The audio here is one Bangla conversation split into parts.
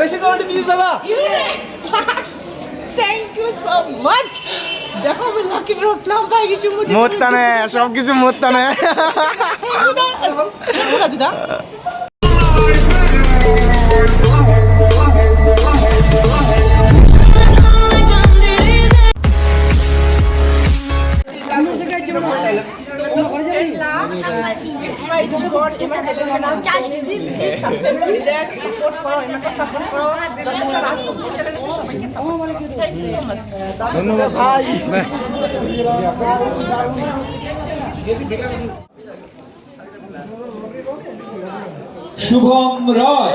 বেশি কমেন্ট প্লিজ দাদা। Thank you so much. দেখো আমি লাকি ড্র নাম পাই গেছি মুঝে মোত্তানে সব কিছু মোত্তানে জুদা ধন্যবাদ ভাই। শুভম রয়,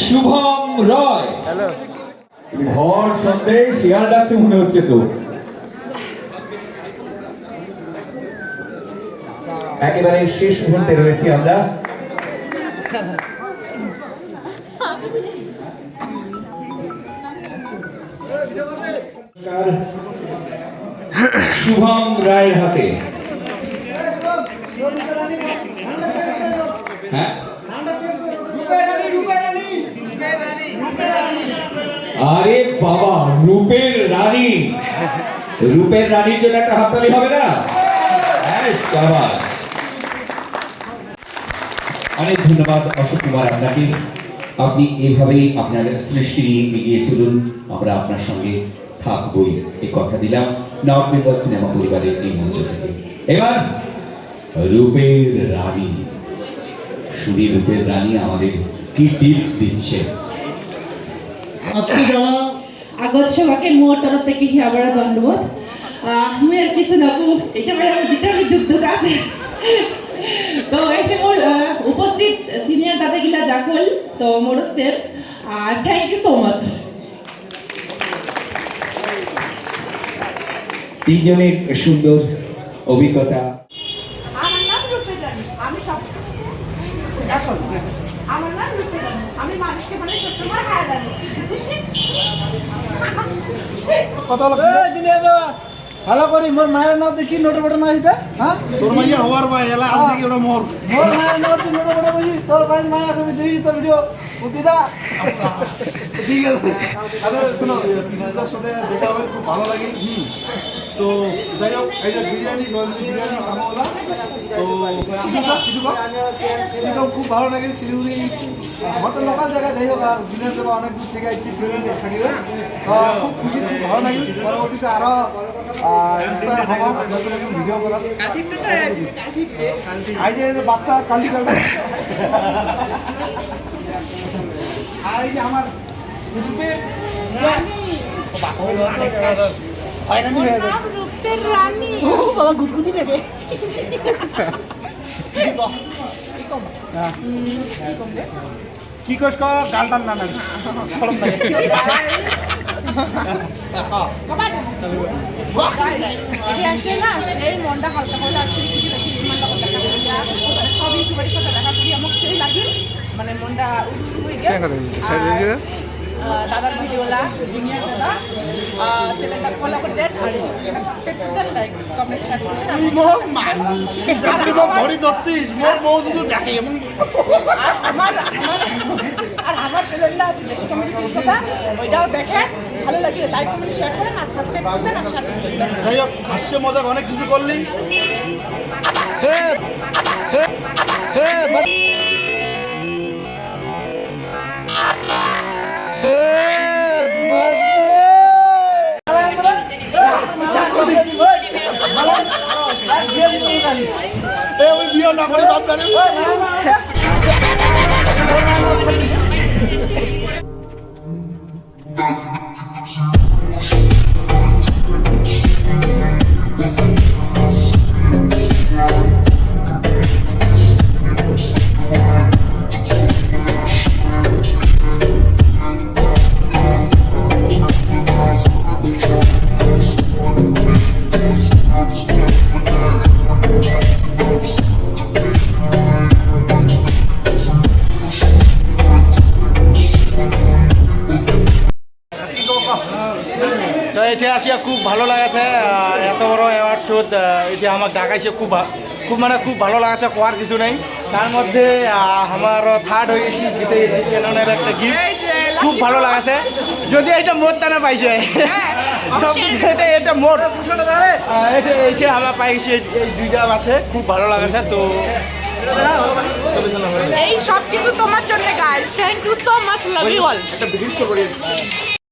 শুভম রয়। হ্যালো ভর সন্দেহ শিয়াল ডাকছে মনে হচ্ছে তো। একেবারে শেষ মুহূর্তে রয়েছি আমরা। শুভম রায়ের হাতে। হ্যাঁ আরে বাবা, রূপের রানী, রূপের রানীর জন্য একটা হাততালি হবে না? হ্যাঁ শাবাশ। অনেক ধন্যবাদ অশোক কুমার আপনাকে। আপনি এভাবেই আপনার সৃষ্টি নিয়ে এগিয়ে চলুন, আমরা আপনার সঙ্গে থাকবই, এই কথা দিলাম নর্থ বেঙ্গল সিনেমা পরিবারের এই মঞ্চ থেকে। এবার রূপের রানী, শুনি রূপের রানী আমাদের কি টিপস দিচ্ছে। আজকে যারা আগত সবাকে মোর তরফ থেকে আবার ধন্যবাদ। আমি আর কিছু নকু, এটা যেটা যুদ্ধ আছে তো এটা মোর উপস্থিত সিনিয়র দাদাগিলা যাকল তো মোর স্যার আর থ্যাংক ইউ সো মাচ। তিনজনের সুন্দর অভিজ্ঞতা। আমার নাম রূপে জানি, আমি সব আমার নাম রূপে জানি, আমি মানুষকে মানে সবসময় হায়া জানি। কত হলো দিনের দেওয়া ভালো করি মোর মায়ের নাম দেখি নোট বড় না এটা। হ্যাঁ তোর মাইয়া হওয়ার ভাই এলা আজ থেকে ওটা মোর মোর মায়ের নাম তুই নোট বড় বুঝিস, তোর বাড়ির মায়ের ছবি দেখি তোর ভিডিও প্রতিটা। ঠিক আছে। আচ্ছা শোনো, আপনাদের সাথে দেখা হবে, খুব ভালো লাগে। তো যাই হোক, এই যে বিরিয়ানি, নর্মালি বিরিয়ানি খাবো না তো কিছু কর। এরকম খুব ভালো লাগে শিলিগুড়ি আমাদের লোকাল জায়গায় যাই হোক, আর দিনের দেবা অনেক দূর থেকে আসছি শিলিগুড়ি থাকিবে। খুব খুশি, খুব ভালো লাগে। পরবর্তীতে আরো ইন্সপায়ার হবো নতুন নতুন ভিডিও করার। এই যে বাচ্চা কান্দি করবে। আর এই যে আমার রূপের রূপের রানী বাবা গুদগুদি নেবে। কি কস কর গাল টান না না ফলম থাকে। আসে না সেই মনটা হালকা করে আসছে কিছু নাকি মনটা করতে মানে সব ইউটিউবারের সাথে দেখা করি আমার সেই লাগে মানে মনটা উড়ে গেছে। দাদার ভিডিওলা জুনিয়র দাদা চ্যানেলটা ফলো করে দেন আর সাবস্ক্রাইব করে দেন, লাইক কমেন্ট শেয়ার করে দেন। তুই মোর মান তুই মোর ধরি দচ্ছিস, মোর মৌজুদ দেখে এমন। আমার চ্যানেলটা আছে দেশি কমেডি কথা, ওইটাও দেখেন, ভালো লাগে লাইক কমেন্ট শেয়ার করেন আর সাবস্ক্রাইব করে দেন আর সাথে যাই হোক, হাস্য মজাক অনেক কিছু করলি। বিয়ে না করে সব জানে। তো এটা আসিয়া খুব ভালো লাগছে, এত বড় অ্যাওয়ার্ড শো এটা আমাকে ডাকাইছে, খুব খুব ভালো লাগছে, কোয়ার কিছু নেই। তার মধ্যে আমার থার্ড হয়ে গেছি, জিতে গেছি ক্যাননের একটা গিফট। খুব ভালো লাগাছে যদি এটা মোট টানা পাইছে সব কিছু এটা মোট এটা আমার পাইছি এই দুইটা আছে খুব ভালো লাগাছে তো এই সব কিছু তোমার জন্য guys thank you so much love you all একটা বিগিন করবো